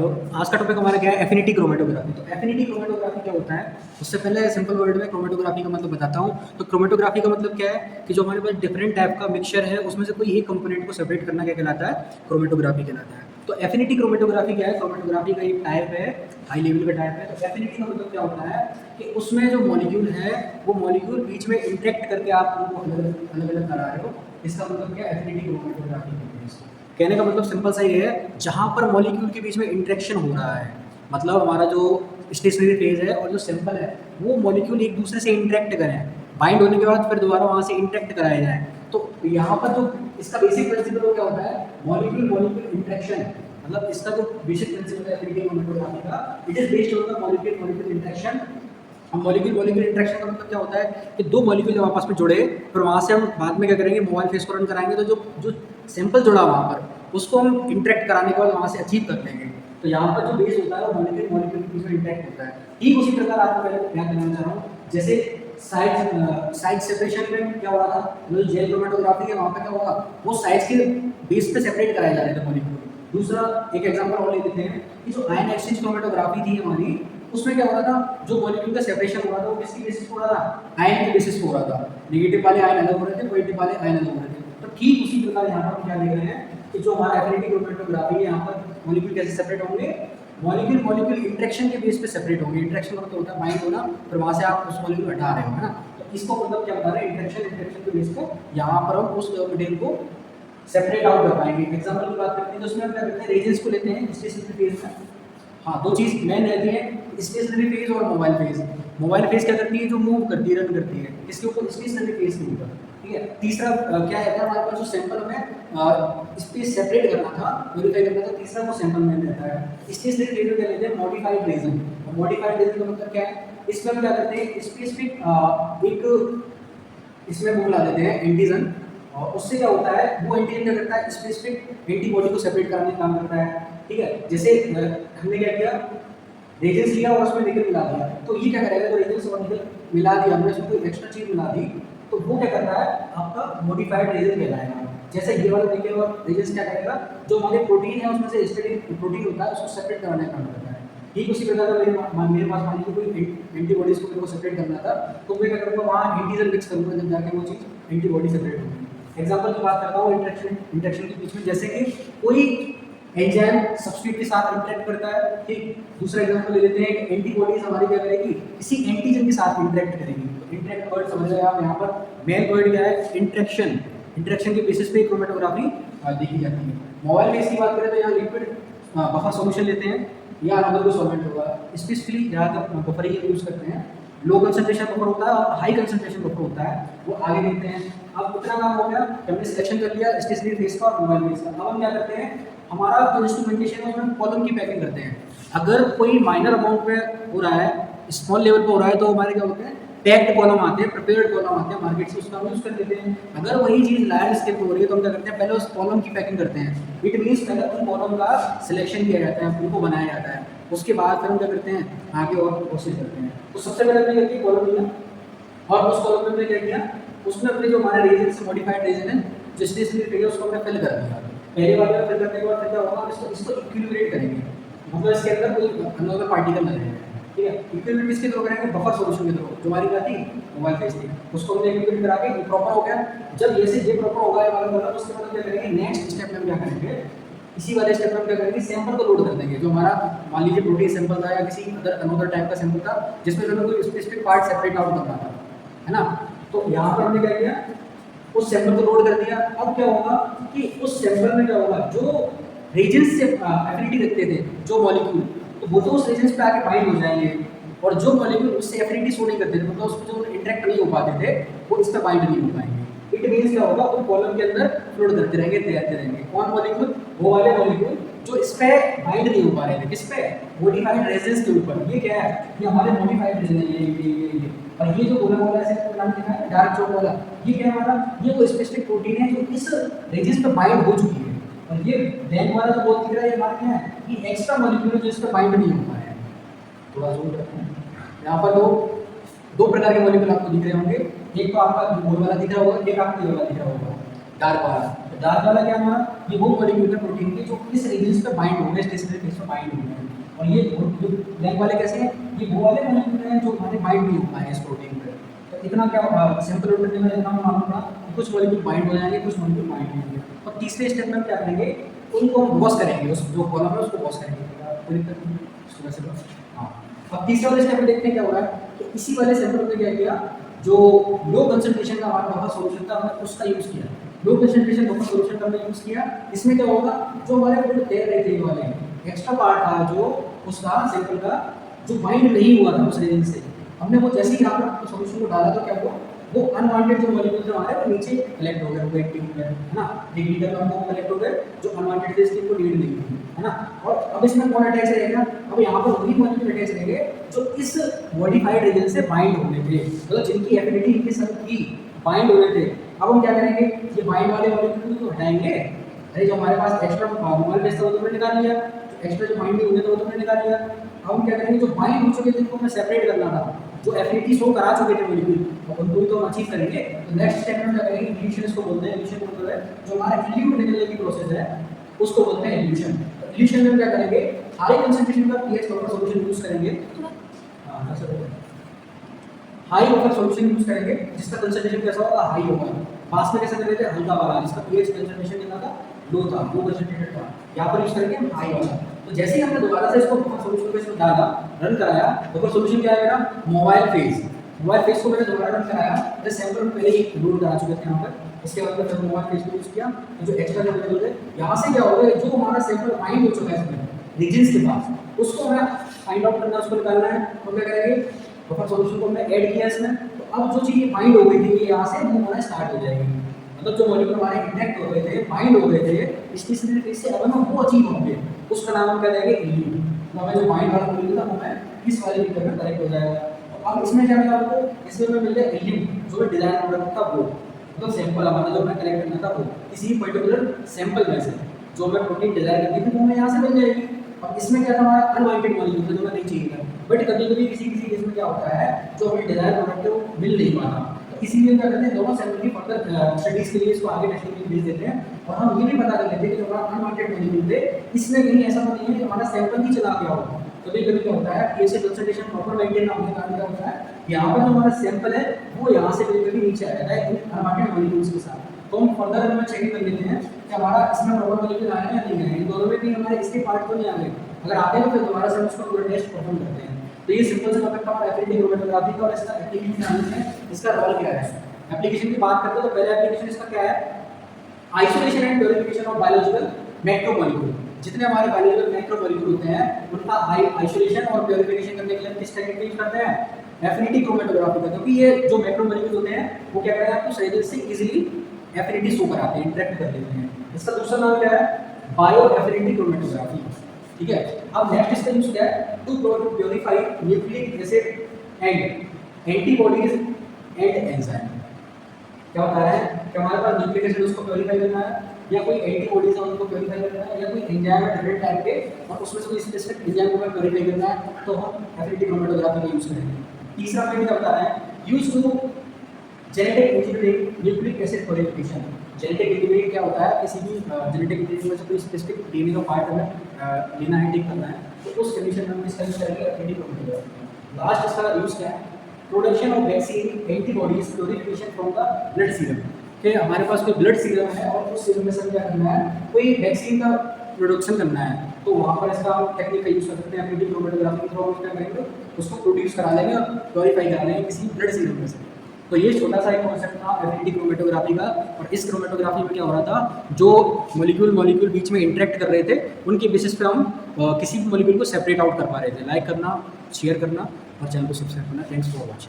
Hello. आज का topic हमारा क्या है? Affinity chromatography. तो एफिनिटी क्रोमेटोग्राफी क्या होता है, उससे पहले सिंपल वर्ड में क्रोमेटोग्राफी का मतलब बताता हूँ। तो क्रोमेटोग्राफी का मतलब क्या है कि जो हमारे पास डिफरेंट टाइप का मिक्सचर है उसमें से कोई एक कंपोनेंट को सेपरेट करना क्या कहलाता है? क्रोमेटोग्राफी कहलाता है। तो एफिनिटी क्रोमेटोग्राफी क्या है? क्रोमेटोग्राफी का एक टाइप है, हाई लेवल का टाइप है। तो एफिनिटी का मतलब क्या होता है कि उसमें जो मॉलिक्यूल है वो मॉलिक्यूल बीच में इंटरेक्ट करके आप उनको अलग अलग करा रहे हो। इसका मतलब क्या है? एफिनिटी क्रोमेटोग्राफी कहते हैं इसको। कहने का मतलब सिंपल सा ये है, जहाँ पर मॉलिक्यूल के बीच में इंटरेक्शन हो रहा है, मतलब हमारा जो स्टेशनरी फेज है और जो सैंपल है वो मॉलिक्यूल एक दूसरे से इंटरेक्ट करें, बाइंड होने के बाद फिर दोबारा वहाँ से इंटरेक्ट कराया जाए। तो यहाँ पर जो इसका बेसिक प्रिंसिपल वो क्या होता है? Molecule molecule interaction. मतलब इसका जो बेसिक प्रिंसिपल है एफिनिटी क्रोमेटोग्राफी का, it is based on the molecule molecule interaction. हम मॉलिक्यूल मॉलिक्यूल इंटरेक्शन का मतलब क्या होता है कि दो मॉलिक्यूल जब आपस में जुड़े, फिर वहाँ से हम बाद में क्या करेंगे, मोबाइल फेस को रन कराएंगे तो जो जो सैंपल जुड़ा वहाँ पर उसको हम इंटरेक्ट कराने के बाद वहाँ से अचीव कर लेंगे। तो यहाँ पर जो बेस होता है वो मॉलिक्यूल मॉलिक्यूल के बीच में इंटरेक्ट होता है। ठीक उसी प्रकार आपको पहले क्या करना चाह रहा हूँ, जैसे साइड सेपरेशन में क्या हो रहा था, जो जेल क्रोमेटोग्राफी है वहाँ पे क्या होगा, वो साइड्स के बेस पे सेपरेट कराए जा रहे थे मॉलिक्यूल। दूसरा एक एग्जांपल और ले लेते हैं कि जो आयन एक्सचेंज क्रोमेटोग्राफी थी हमारी, उसमें क्या हो रहा था, जो मॉलिक्यूल का सेपरेशन हो रहा था वो किसकी बेसिस पे हो रहा था? आयन के बेसिस पे हो रहा था। नेगेटिव वाले आयन अलग हो रहे थे, पॉजिटिव वाले आयन अलग हो रहे थे। तो ठीक उसी प्रकार यहाँ पर हम क्या देख रहे हैं कि जो हमारा एफिनिटी क्रोमेटोग्राफी है, यहाँ पर मॉलिक्यूल कैसे सेपरेट होंगे? मॉलिक्यूल मॉलिक्यूल इंटरेक्शन के बेस पे सेपरेट होंगे। इंटरेक्शन का मतलब होता है बाइंड होना, फिर वहाँ से आप उस मॉलिक्यूल हटा रहे हो, है ना। तो इसको मतलब क्या बता रहे हैं? इंटरेक्शन के बेस पे यहाँ पर हम उस मटेरियल को सेपरेट आउट कर पाएंगे। एग्जांपल की बात करते हैं तो उसमें हम क्या करते हैं, रेजेंस को लेते हैं स्टेशनरी फेज में। हाँ, दो चीज मेन रहती है, स्टेशनरी फेज और मोबाइल फेज। मोबाइल फेज क्या करती है? जो मूव करती है, रन करती है, इसके ऊपर स्टेशनरी फेज के ऊपर। ठीक है। तीसरा क्या है, हमारे पास जो सैंपल में स्पेस सेपरेट करना था, वेरीफाई करना था, तीसरा वो सैंपल में रहता है। स्टेशनरी फेज में क्या लेते हैं? Modified reason. मॉडिफाइड रीजन का मतलब क्या है? इसमें हम क्या करते हैं, स्पेसिफिक एक इसमें वो मिला देते हैं एंटीजन, और उससे क्या होता है, वो एंटीजन क्या करता है? स्पेसिफिक एंटीबॉडी को सेपरेट करने का काम करता है। ठीक है। जैसे हमने क्या किया, रेजेंस लिया और उसमें निकल मिला दिया, तो ये क्या करेगा, तो रेजेंस और निकल मिला दिया हमने, उसमें कोई एक्स्ट्रा चीज मिला दी, तो वो क्या करता है, आपका मॉडिफाइड रेजन कहलाएगा। जैसे ये वाला देखिए, और रेजेंस क्या करेगा, जो हमारे प्रोटीन है उसमें से स्टेटिक प्रोटीन होता है उसको सेपरेट कराने का काम करता है। ठीक उसी प्रकार का मेरे पास मान लीजिए कोई एंटीबॉडीज को मेरे को सेपरेट करना था, तो मैं क्या करूँगा, वहाँ एंटीजन मिक्स करूँगा, जब जाके वो चीज़ एंटीबॉडी सेपरेट होगी। एग्जाम्पल की बात करता हूँ इंटरेक्शन के बीच में, जैसे कि कोई एंजाइम सब्सट्रेट के साथ इंटरेक्ट करता है। ठीक। दूसरा एग्जांपल ले लेते हैं कि एंटीबॉडीज हमारी क्या करेगी, किसी एंटीजन के साथ इंटरेक्ट करेगी। तो इंटरेक्ट वर्ड समझ रहे हैं आप, यहाँ पर मेन वर्ड क्या है? इंटरेक्शन। इंटरेक्शन के बेसिस पे क्रोमेटोग्राफी देखी जाती है। मोबाइल में इसकी बात करें तो यहाँ लिक्विड बफर सॉल्यूशन लेते हैं या अनदर कोई सॉल्वेंट होगा, स्पेसिफिकली ज़्यादातर बफर ही यूज करते हैं। लो कंसंट्रेशन बफर होता है और हाई कंसंट्रेशन बफर होता है, वो आगे देखते हैं। अब इतना काम हो गया कि हमने सिलेक्शन कर लिया स्टेशनरी फेज का और मोबाइल फेज का। अब हम क्या करते हैं, हमारा जो इंस्ट्रूमेंटेशन है उसमें कॉलम की पैकिंग करते हैं। अगर कोई माइनर अमाउंट में हो रहा है, स्मॉल लेवल पे हो रहा है, तो हमारे क्या होते हैं, पैक्ड कॉलम आते हैं, प्रिपेयर्ड कॉलम आते हैं मार्केट से, उसका हम यूज कर लेते हैं। अगर वही चीज़ लार्ज स्केल पे हो रही है तो हम क्या करते हैं, पहले उस कॉलम की पैकिंग करते हैं। इट मीन्स पहले उन कॉलम का सिलेक्शन किया जाता है, उनको बनाया जाता है, उसके बाद फिर हम क्या करते हैं, आगे और प्रोसेस करते हैं। तो सबसे पहले हमने क्या किया, कॉलम लिया, और उस कॉलम में हमने क्या किया, उसमें अपने जो हमारे रीजन से मॉडिफाइड रीजन है, जो स्टेशनरी फेज है, उसको हमने फिल कर दिया। पहली बार फिल करने के बाद फिर क्या होगा, इसको इक्विलिब्रेट करेंगे, मतलब इसके अंदर कोई अनदर पार्टिकल ना रहे। ठीक है। इक्विलिब्रेट किसके थ्रू करेंगे? बफर सॉल्यूशन के थ्रू। जो हमारी क्या थी, मोबाइल फेज थी, उसको हमने इक्विलिब्रेट करा के ये प्रॉपर हो गया। जब ये प्रॉपर होगा ये वाला मतलब, उसके बाद क्या करेंगे, नेक्स्ट स्टेप में हम क्या करेंगे, इसी वाले स्टेप में हम क्या करेंगे, सैंपल को लोड कर देंगे। जो हमारा मान लीजिए प्रोटीन सैंपल था या किसी अनदर टाइप का सैंपल था, जिसमें हमें कोई स्पेसिफिक पार्ट सेपरेट आउट करना था, है ना। तो यहाँ पर हमने क्या किया, उस सैंपल को लोड कर दिया। अब क्या होगा कि उस सैंपल में क्या होगा, जो रीजन्स से एफिनिटी रखते थे जो मॉलिक्यूल, तो वो तो उस रीजन्स पे आके बाइंड हो जाएंगे, और जो मॉलिक्यूल उससे एफिनिटी शो नहीं करते थे, मतलब उसमें जो इंटरेक्ट नहीं हो पाते थे, वो इस पे बाइंड नहीं हो पाएंगे। इट मींस क्या होगा, वो कॉलम के अंदर फ्लोट करते रहेंगे, तैरते रहेंगे। कौन मॉलिक्यूल? वो वाले मॉलिक्यूल जो इस पे बाइंड नहीं हो पा रहे थे। किस पे? मॉडिफाइड रेजन्स के ऊपर। ये क्या है, ये हमारे मॉडिफाइड रेजन है, ये। और ये जो गोला वाला ऐसे नाम लिखा है डार्क चौक वाला, ये क्या है हमारा, ये वो स्पेसिफिक प्रोटीन है जो इस रेजिस पे बाइंड हो चुकी है। और ये ब्लैक वाला जो बोल दिख रहा है, ये हमारा क्या है, ये एक्स्ट्रा मॉलिक्यूल है जो इस पे बाइंड नहीं हो पाया है। थोड़ा जूम करते हैं। यहाँ पर दो प्रकार के मॉलिक्यूल आपको दिख रहे होंगे, एक तो आपका गोल वाला दिख रहा होगा, एक आपको ये वाला दिख रहा होगा। डार्क वाला। तो डार्क वाला क्या हमारा, ये वो मॉलिक्यूल है प्रोटीन के जो इस रीजन पे बाइंड हो गए, स्टेशनरी फेस पे बाइंड हो गए। और ये जो ब्लैक वाले कैसे हैं, ये वो वाले मॉलिक्यूल हैं जो हमारे बाइंड नहीं हो पाए इस प्रोटीन पे। तो इतना क्या सिंपल रूट में इतना मालूम पड़ा कि कुछ मॉलिक्यूल बाइंड हो जाएंगे, कुछ मॉलिक्यूल बाइंड नहीं होंगे। और तीसरे स्टेप में हम क्या करेंगे, उनको हम वॉश करेंगे, उस जो कॉलम है उसको वॉश करेंगे। कोई दिक्कत नहीं, उसको वैसे बस हाँ। अब तीसरे वाले स्टेप में देखते हैं क्या हो रहा है। तो इसी वाले सैंपल में क्या किया, जो लो कंसंट्रेशन का हमारा बफर सॉल्यूशन था हमने उसका यूज़ किया। लो कंसंट्रेशन बफर सॉल्यूशन का हमने यूज़ किया। इसमें क्या होगा, जो हमारे फ्लूइड तैर रहे थे ये वाले एक्स्ट्रा पार्ट था जो उसका सैंपल का जो बाइंड नहीं हुआ था उस रीजन से, हमने वो जैसे ही यहाँ पर सॉल्यूशन को डाला तो क्या हुआ, वो अनवांटेड जो मॉलिक्यूल थे हमारे वो नीचे कलेक्ट हो गए, वो एक्टिव हो गए, है ना। एक लीटर में वो कलेक्ट हो गए जो अनवांटेड थे, इसकी कोई नीड नहीं थी, है ना। और अब इसमें कौन अटैच रहेगा, अब यहाँ पर वही मॉलिक्यूल अटैच रहेंगे जो इस मॉडिफाइड रीजन से बाइंड होने थे, मतलब जिनकी एफिनिटी इनके साथ थी, बाइंड होने थे। अब हम क्या करेंगे, ये बाइंड वाले मॉलिक्यूल को हटाएंगे। अरे जो हमारे पास एक्स्ट्रा मोबाइल बेस था वो तो हमने निकाल लिया, एक्स्ट्रा जो बाइंड नहीं हुए थे वो तो हमने निकाल लिया। अब हम क्या करेंगे, जो बाइंड हो चुके थे उनको हमें सेपरेट करना था, जो एफिनिटी शो करा चुके थे मॉलिक्यूल, और उनको भी तो हम अचीव करेंगे। तो नेक्स्ट स्टेप में क्या करेंगे, इल्यूशन इसको बोलते हैं। इल्यूशन मतलब है जो हमारा इल्यूट निकलने की प्रोसेस है उसको बोलते हैं इल्यूशन। इल्यूशन में क्या करेंगे, हाई कंसंट्रेशन का पीएच बफर सॉल्यूशन यूज करेंगे। हाई बफर सॉल्यूशन यूज करेंगे जिसका कंसंट्रेशन कैसा होगा, हाई होगा। पास में कैसे कर लेते हैं, हल्का वाला, जिसका पीएच कंसंट्रेशन कितना था, लो था, लो कंसंट्रेटेड था। यहाँ पर यूज करेंगे हम हाई वाला। तो जैसे ही हमने दोबारा से इसको बफर सॉल्यूशन को इसमें डाला, रन कराया, बफर सॉल्यूशन क्या आएगा, मोबाइल फेज। मोबाइल फेज को मैंने दोबारा रन कराया, जैसे सैंपल में पहले ही लोड करा चुके थे यहाँ पर, इसके बाद मैंने मोबाइल फेज को यूज किया। तो जो एक्स्ट्रा जो मॉलिक्यूल है यहाँ से क्या होगा, जो हमारा सैंपल बाइंड हो चुका है इसमें रीजन्स के पास, उसको हमें फाइंड आउट करना, उसको निकालना है। तो क्या करेंगे, बफर सॉल्यूशन को हमने ऐड किया इसमें। तो अब जो चीज़ बाइंड हो गई थी ये यहाँ से मूव होना स्टार्ट हो जाएगी, मतलब जो मॉलिक्यूल हमारे इंटैक्ट हो गए थे, बाइंड हो गए थे स्टेशनरी फेज से, अब हम वो अचीव होंगे, उसका नाम हम क्या देंगे, इल्यूट। तो हमें जो बाइंड वाला मॉलिक्यूल था वो हमें इस वाले मीटर में करेक्ट हो जाएगा। अब इसमें क्या मिला आपको, इसमें हमें मिल गया इल्यूट, जो डिजाइन प्रोडक्ट था वो, मतलब सैंपल हमारा जो हमें कलेक्ट करना था वो किसी पर्टिकुलर सैंपल में से जो हमें प्रोटीन डिजाइन करनी थी वो हमें यहाँ से मिल जाएगी। और इसमें क्या था, हमारा अनवांटेड मॉलिक्यूल था जो हमें नहीं चाहिए था। बट कभी-कभी किसी केस में क्या होता है, जो हमें डिजायर प्रोडक्ट है वो मिल नहीं पाता, तो इसीलिए क्या करते हैं, दोनों सैंपल की फर्दर स्टडीज के लिए इसको आगे टेस्टिंग के लिए भेज देते हैं। और हम ये भी पता कर लेते हैं कि जो हमारा अनवांटेड मॉलिक्यूल थे इसमें कहीं ऐसा तो नहीं है कि हमारा सैंपल ही चला गया हो। कभी-कभी क्या होता है, पीएच कंसंट्रेशन प्रॉपर मेंटेन ना होने के कारण क्या होता है, यहाँ पर जो हमारा सैंपल है वो यहाँ से कभी-कभी नीचे आ जाता है इन अनवांटेड मॉलिक्यूल्स के साथ। तो हम फर्दर में चेक कर लेते हैं कि हमारा इसमें प्रॉपर मॉलिक्यूल आया या नहीं आया, इन दोनों में कहीं हमारे इसके पार्ट तो नहीं आ गए। अगर आते हैं तो फिर दोबारा से उसको पूरा टेस्ट परफॉर्म करते हैं। तो ये सिंपल सा टॉपिक था हमारा एफिनिटी क्रोमैटोग्राफी का, और इसका एप्लीकेशन जानते हैं, इसका रोल क्या है। एप्लीकेशन की बात करते हैं तो पहला एप्लीकेशन इसका क्या है, isolation and purification of biological macromolecule. जितने हमारे बायोलॉजिकल मैक्रोमोलिक्यूल होते हैं उनका आइसोलेशन और प्यूरिफिकेशन करने के लिए किस टेक्निक का यूज करते हैं, एफिनिटी क्रोमैटोग्राफी का। क्योंकि ये जो मैक्रोमोलिक्यूल होते हैं वो क्या करते हैं, आपको सही से इजीली एफिनिटी शो कराते हैं, इंटरेक्ट कर लेते हैं। इसका दूसरा नाम क्या है, बायो एफिनिटी क्रोमैटोग्राफी। ठीक है, अब नेक्स्ट इसका यूज क्या है, to purify nucleic acid and antibodies and enzyme. क्या बता रहे हैं कि हमारे पास न्यूक्लिक एसिड उसको प्यूरिफाई करना है, या कोई एंटीबॉडीज है उनको प्यूरिफाई करना है, या कोई एंजाइम है डिफरेंट टाइप के और उसमें से कोई स्पेसिफिक एंजाइम को प्यूरिफाई करना है, तो हम एफिनिटी क्रोमैटोग्राफी का यूज करेंगे। तीसरा पॉइंट क्या बता रहे हैं, use to genetic engineering nucleic acid purification. Genetic engineering क्या होता है, किसी भी जेनेटिक इंजीनियरिंग में से कोई स्पेसिफिक डीएनए का पार्ट हमें लेना है, टेक करना है, तो उस कंडीशन में हम इसका यूज करेंगे एफिनिटी क्रोमैटोग्राफी। लास्ट इसका यूज क्या है, production of vaccine antibodies purification from the blood serum. कि हमारे पास कोई ब्लड सीरम है और उस सीरम में से क्या करना है, कोई वैक्सीन का प्रोडक्शन करना है, तो वहाँ पर इसका टेक्निक का यूज कर सकते हैं एफिनिटी क्रोमैटोग्राफी के थ्रू। हम क्या करेंगे, उसको प्रोड्यूस करा लेंगे और प्योरीफाई करा लेंगे किसी ब्लड सीरम में से। तो ये छोटा सा एक कॉन्सेप्ट था एफिनिटी क्रोमैटोग्राफी का। और इस क्रोमैटोग्राफी में क्या हो रहा था, जो मॉलिक्यूल बीच में इंटरेक्ट कर रहे थे उनके बेसिस पे हम किसी भी मॉलिक्यूल को सेपरेट आउट कर पा रहे थे। लाइक करना, शेयर करना और चैनल को सब्सक्राइब करना। Thanks for watching.